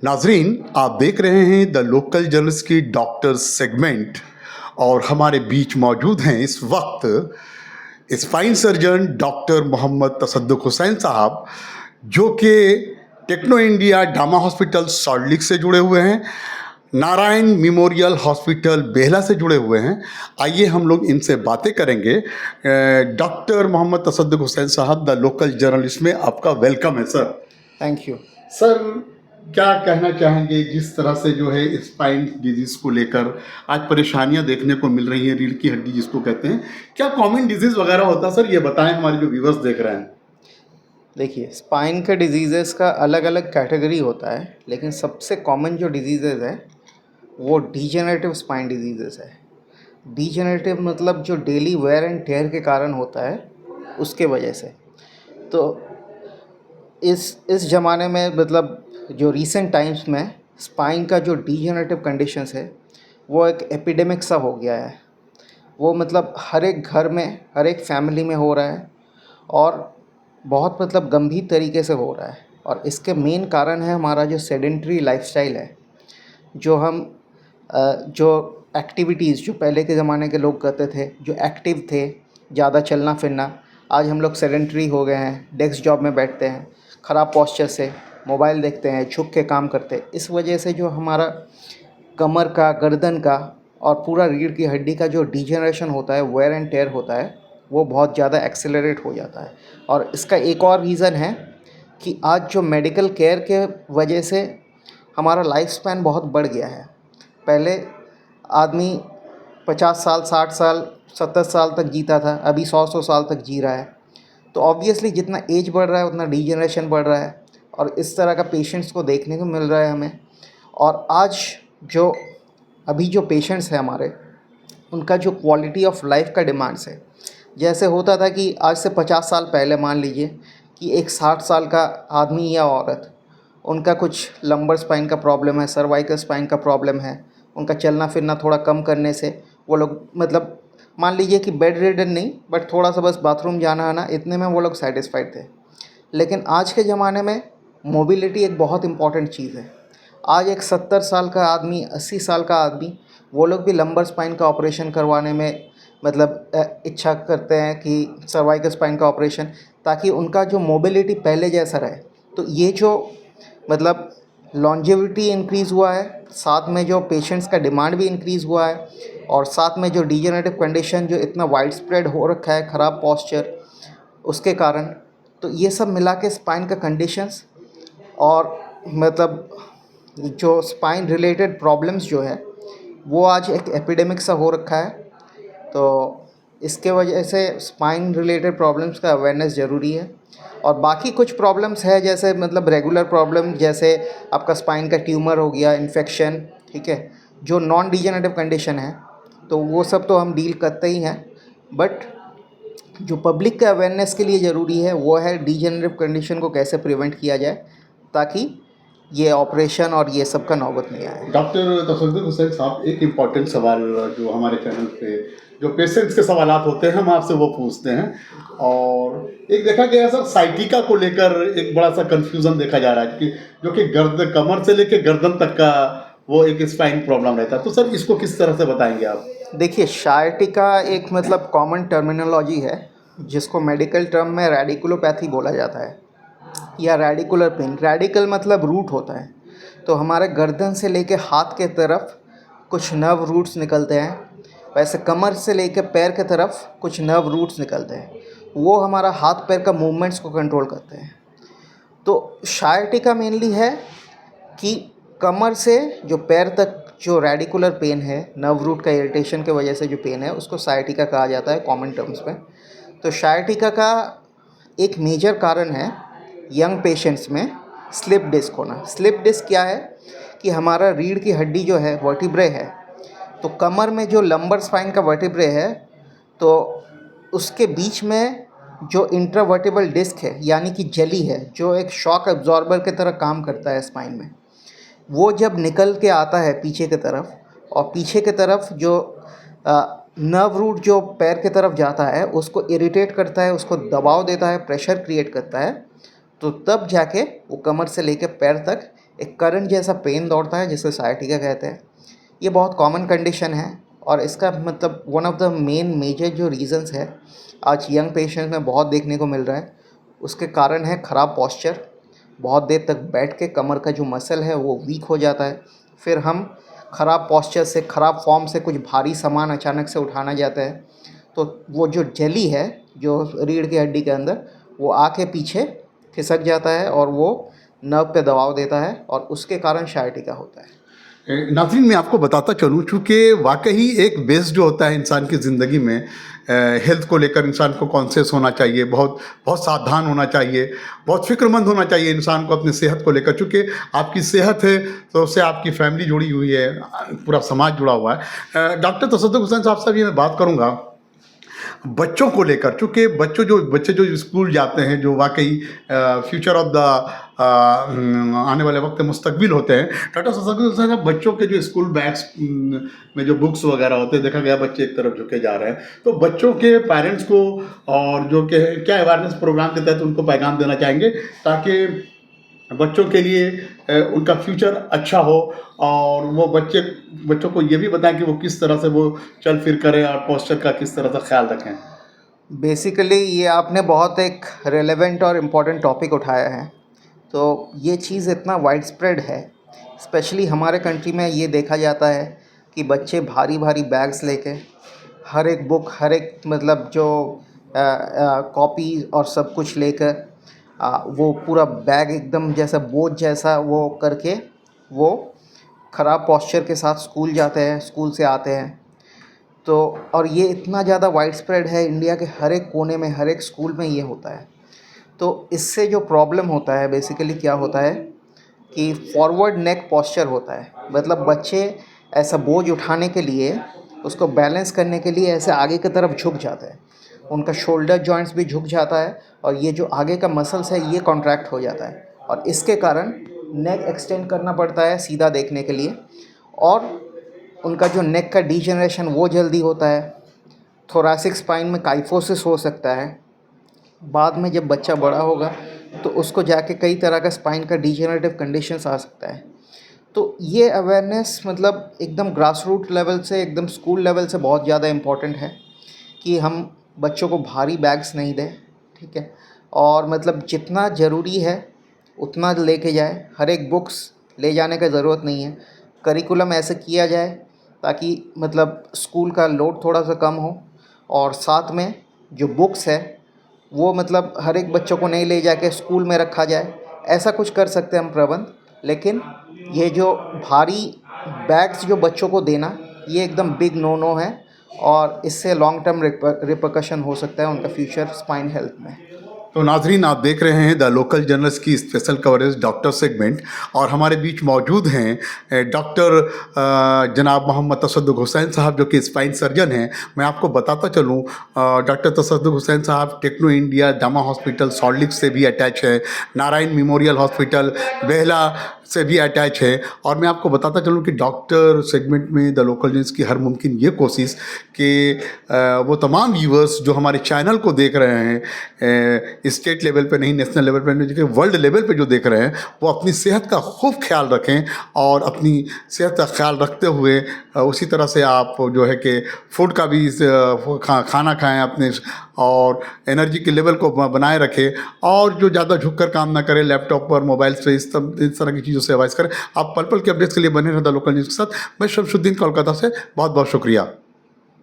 नाजरीन, आप देख रहे हैं द लोकल जर्नलिस्ट की डॉक्टर सेगमेंट और हमारे बीच मौजूद हैं इस वक्त spine surgeon doctor Mohammad Tasadduq Hussain sahab, जो कि Techno India Dama hospital salt lake से जुड़े हुए हैं, नारायण मेमोरियल हॉस्पिटल बेहला से जुड़े हुए हैं। आइए हम लोग इनसे बातें करेंगे। डॉक्टर मोहम्मद तसद्दुक हुसैन साहब, द लोकल जर्नलिस्ट में आपका वेलकम है सर। थैंक यू सर, क्या कहना चाहेंगे जिस तरह से जो है स्पाइन डिजीज़ को लेकर आज परेशानियां देखने को मिल रही हैं, रीढ़ की हड्डी जिसको कहते हैं, क्या कॉमन डिजीज़ वगैरह होता है सर? ये बताएं, हमारे जो व्यूवर्स देख रहे हैं। देखिए, स्पाइन के डिजीज़ेस का अलग अलग कैटेगरी होता है, लेकिन सबसे कॉमन जो डिजीज़ेज़ है वो डीजेनरेटिव स्पाइन डिजीज़ेस है। डीजेनरेटिव मतलब जो डेली वेयर एंड टेयर के कारण होता है, उसके वजह से। तो इस ज़माने में मतलब जो रीसेंट टाइम्स में स्पाइन का जो डीजेनरेटिव कंडीशंस है वो एक एपिडेमिक सा हो गया है। वो मतलब हर एक घर में, हर एक फैमिली में हो रहा है और बहुत मतलब गंभीर तरीके से हो रहा है। और इसके मेन कारण है हमारा जो सेडेंटरी लाइफस्टाइल है, जो हम जो एक्टिविटीज़ जो पहले के ज़माने के लोग करते थे, जो एक्टिव थे, ज़्यादा चलना फिरना, आज हम लोग सेडेंटरी हो गए हैं, डेस्क जॉब में बैठते हैं, ख़राब पोस्चर से मोबाइल देखते हैं, झुक के काम करते हैं। इस वजह से जो हमारा कमर का, गर्दन का और पूरा रीढ़ की हड्डी का जो डिजेनरेशन होता है, वेयर एंड टेयर होता है, वो बहुत ज़्यादा एक्सेलरेट हो जाता है। और इसका एक और रीज़न है कि आज जो मेडिकल केयर के वजह से हमारा लाइफ स्पैन बहुत बढ़ गया है। पहले आदमी 50 साल, 60 साल, 70 साल तक जीता था, अभी 100 साल तक जी रहा है। तो ऑब्वियसली जितना एज बढ़ रहा है उतना डिजेनरेशन बढ़ रहा है और इस तरह का पेशेंट्स को देखने को मिल रहा है हमें। और आज जो अभी जो पेशेंट्स हैं हमारे, उनका जो क्वालिटी ऑफ लाइफ का डिमांड्स है, जैसे होता था कि आज से 50 साल पहले मान लीजिए कि एक 60 साल का आदमी या औरत, उनका कुछ लंबर स्पाइन का प्रॉब्लम है, सर्वाइकल स्पाइन का प्रॉब्लम है, उनका चलना फिरना थोड़ा कम करने से वो लोग मतलब मान लीजिए कि बेड रिडन नहीं, बट थोड़ा सा बस बाथरूम जाना आना, इतने में वो लोग सेटिस्फाइड थे। लेकिन आज के ज़माने में मोबिलिटी एक बहुत इम्पॉर्टेंट चीज़ है। आज एक 70 साल का आदमी, 80 साल का आदमी, वो लोग भी लंबर स्पाइन का ऑपरेशन करवाने में मतलब इच्छा करते हैं कि सर्वाइकल स्पाइन का ऑपरेशन, ताकि उनका जो मोबिलिटी पहले जैसा रहे। तो ये जो मतलब लॉन्जेविटी इंक्रीज़ हुआ है, साथ में जो पेशेंट्स का डिमांड भी इंक्रीज़ हुआ है, और साथ में जो डिजेनरेटिव कंडीशन जो इतना वाइड स्प्रेड हो रखा है, ख़राब पॉस्चर, उसके कारण, तो ये सब मिला के स्पाइन का कंडीशंस और मतलब जो स्पाइन रिलेटेड प्रॉब्लम्स जो है वो आज एक एपिडेमिक सा हो रखा है। तो इसके वजह से स्पाइन रिलेटेड प्रॉब्लम्स का अवेयरनेस ज़रूरी है। और बाकी कुछ प्रॉब्लम्स है, जैसे मतलब रेगुलर प्रॉब्लम, जैसे आपका स्पाइन का ट्यूमर हो गया, इन्फेक्शन, ठीक है, जो नॉन डिजेनरेटिव कंडीशन है, तो वो सब तो हम डील करते ही हैं। बट जो पब्लिक के अवेयरनेस के लिए ज़रूरी है वो है डिजेनरेटिव कंडीशन को कैसे प्रिवेंट किया जाए, ताकि ये ऑपरेशन और ये सब का नौबत नहीं आए। डॉक्टर तसद्दुक हुसैन साहब, एक इम्पॉर्टेंट सवाल जो हमारे चैनल पे जो पेशेंट्स के सवालात होते हैं हम आपसे वो पूछते हैं। और एक देखा गया सर, साइटिका को लेकर एक बड़ा सा कंफ्यूजन देखा जा रहा है कि जो कि कमर से लेकर गर्दन तक का वो एक स्पाइन प्रॉब्लम रहता है। तो सर, इसको किस तरह से बताएंगे आप? देखिए, शायटिका एक मतलब कॉमन टर्मिनोलॉजी है, जिसको मेडिकल टर्म में रेडिकुलोपैथी बोला जाता है, या रेडिकुलर पेन। रेडिकल मतलब रूट होता है। तो हमारे गर्दन से लेके हाथ के तरफ कुछ नर्व रूट्स निकलते हैं, वैसे कमर से लेके पैर के तरफ कुछ नर्व रूट्स निकलते हैं, वो हमारा हाथ पैर का मूवमेंट्स को कंट्रोल करते हैं। तो शायटिका मेनली है कि कमर से जो पैर तक जो रेडिकुलर पेन है, नर्व रूट का इरिटेशन के वजह से जो पेन है, उसको साइटिका कहा जाता है कॉमन टर्म्स में। तो साइटिका का एक मेजर कारण है यंग पेशेंट्स में स्लिप डिस्क होना। स्लिप डिस्क क्या है कि हमारा रीढ़ की हड्डी जो है, वर्टिब्रे है, तो कमर में जो लंबर स्पाइन का वर्टिब्रे है, तो उसके बीच में जो इंट्रावर्टिबल डिस्क है, यानी कि जली है, जो एक शॉक एब्जॉर्बर की तरह काम करता है स्पाइन में, वो जब निकल के आता है पीछे की तरफ, और पीछे की तरफ जो नर्व रूट जो पैर की तरफ जाता है उसको इरिटेट करता है, उसको दबाव देता है, प्रेशर क्रिएट करता है, तो तब जाके वो कमर से लेकर पैर तक एक करंट जैसा पेन दौड़ता है जिसे साइटिका कहते हैं। ये बहुत कॉमन कंडीशन है और इसका मतलब वन ऑफ द मेजर जो रीज़न्स है आज यंग पेशेंट में बहुत देखने को मिल रहा है, उसके कारण है ख़राब पॉस्चर। बहुत देर तक बैठ के कमर का जो मसल है वो वीक हो जाता है। फिर हम ख़राब पॉस्चर से, ख़राब फॉर्म से कुछ भारी सामान अचानक से उठाना जाता है तो वो जो जेली है जो रीढ़ की हड्डी के अंदर, वो आके पीछे खिसक जाता है और वो नर्व पे दबाव देता है और उसके कारण शायटिका होता है। नाज़रीन, मैं आपको बताता चलूँ, चूँकि वाकई एक बेस जो होता है इंसान की ज़िंदगी में, हेल्थ को लेकर इंसान को कॉन्शियस होना चाहिए, बहुत बहुत सावधान होना चाहिए, बहुत फ़िक्रमंद होना चाहिए इंसान को अपनी सेहत को लेकर। चूँकि आपकी सेहत है तो उससे आपकी फैमिली जुड़ी हुई है, पूरा समाज जुड़ा हुआ है। डॉक्टर तसद्दुक़ हुसैन साहब से भी मैं बात करूँगा बच्चों को लेकर, चूँकि बच्चे जो स्कूल जाते हैं, जो वाकई फ्यूचर ऑफ द आने वाले वक्त मुस्तकबिल होते हैं। डॉक्टर तसद्दुक़ हुसैन साहब, बच्चों के जो स्कूल बैग्स में जो बुक्स वगैरह होते हैं, देखा गया बच्चे एक तरफ झुके जा रहे हैं, तो बच्चों के पेरेंट्स को और जो कि क्या अवेयरनेस प्रोग्राम के तहत उनको पैगाम देना चाहेंगे ताकि बच्चों के लिए उनका फ्यूचर अच्छा हो और वो बच्चों को ये भी बताएं कि वो किस तरह से वो चल फिर करें और पोस्चर का किस तरह से ख्याल रखें। बेसिकली ये आपने बहुत एक रेलेवेंट और इम्पॉर्टेंट टॉपिक उठाया है। तो ये चीज़ इतना वाइड स्प्रेड है, स्पेशली हमारे कंट्री में ये देखा जाता है कि बच्चे भारी भारी बैग्स लेके हर एक बुक, हर एक मतलब जो कॉपी और सब कुछ लेकर वो पूरा बैग एकदम जैसा बोझ जैसा वो करके वो ख़राब पॉस्चर के साथ स्कूल जाते हैं, स्कूल से आते हैं। तो और ये इतना ज़्यादा वाइड स्प्रेड है, इंडिया के हर एक कोने में, हर एक स्कूल में ये होता है। तो इससे जो प्रॉब्लम होता है बेसिकली क्या होता है कि फॉरवर्ड नेक पॉस्चर होता है। मतलब बच्चे ऐसा बोझ उठाने के लिए, उसको बैलेंस करने के लिए ऐसे आगे की तरफ झुक जाते हैं, उनका शोल्डर जॉइंट्स भी झुक जाता है और ये जो आगे का मसल्स है ये कॉन्ट्रैक्ट हो जाता है और इसके कारण नेक एक्सटेंड करना पड़ता है सीधा देखने के लिए और उनका जो नेक का डीजनरेशन वो जल्दी होता है। थोरैसिक स्पाइन में काइफोसिस हो सकता है। बाद में जब बच्चा बड़ा होगा तो उसको जाके कई तरह का स्पाइन का डीजनरेटिव कंडीशंस आ सकता है। तो ये अवेयरनेस मतलब एकदम ग्रास रूट लेवल से, एकदम स्कूल लेवल से बहुत ज़्यादा इम्पॉर्टेंट है कि हम बच्चों को भारी बैग्स नहीं दें, ठीक है, और मतलब जितना ज़रूरी है उतना लेके जाए। हर एक बुक्स ले जाने का ज़रूरत नहीं है। करिकुलम ऐसे किया जाए ताकि मतलब स्कूल का लोड थोड़ा सा कम हो और साथ में जो बुक्स है वो मतलब हर एक बच्चों को नहीं ले जाके स्कूल में रखा जाए। ऐसा कुछ कर सकते हैं हम प्रबंध, लेकिन ये जो भारी बैग्स जो बच्चों को देना ये एकदम बिग नो है और इससे लॉन्ग टर्म रिपरकशन हो सकता है उनका फ्यूचर स्पाइन हेल्थ में। तो नाजरीन, आप देख रहे हैं द लोकल जर्नल्स की स्पेशल कवरेज डॉक्टर सेगमेंट और हमारे बीच मौजूद हैं डॉक्टर जनाब मोहम्मद तसद्दुक़ हुसैन साहब, जो कि स्पाइन सर्जन हैं। मैं आपको बताता चलूँ, डॉक्टर तसद्दुक़ हुसैन साहब Techno India Jama hospital salt lake से भी अटैच है, नारायण मेमोरियल हॉस्पिटल बेहला से भी अटैच है। और मैं आपको बताता चलूँ कि डॉक्टर सेगमेंट में द लोकल न्यूज़ की हर मुमकिन ये कोशिश कि वो तमाम व्यूअर्स जो हमारे चैनल को देख रहे हैं, स्टेट लेवल पे नहीं, नेशनल लेवल पे नहीं, वर्ल्ड लेवल पे जो देख रहे हैं, वो अपनी सेहत का खूब ख्याल रखें और अपनी सेहत का ख्याल रखते हुए उसी तरह से आप जो है कि फूड का भी खाना खाएं अपने और एनर्जी के लेवल को बनाए रखें और जो ज़्यादा झुक कर काम ना करें, लैपटॉप पर, मोबाइल से, इस तरह की चीज़ों से अवॉइड करें। आप पल पल के अपडेट्स के लिए बने रहें द लोकल न्यूज़ के साथ। मैं शमशुद्दीन कोलकाता से, बहुत बहुत शुक्रिया।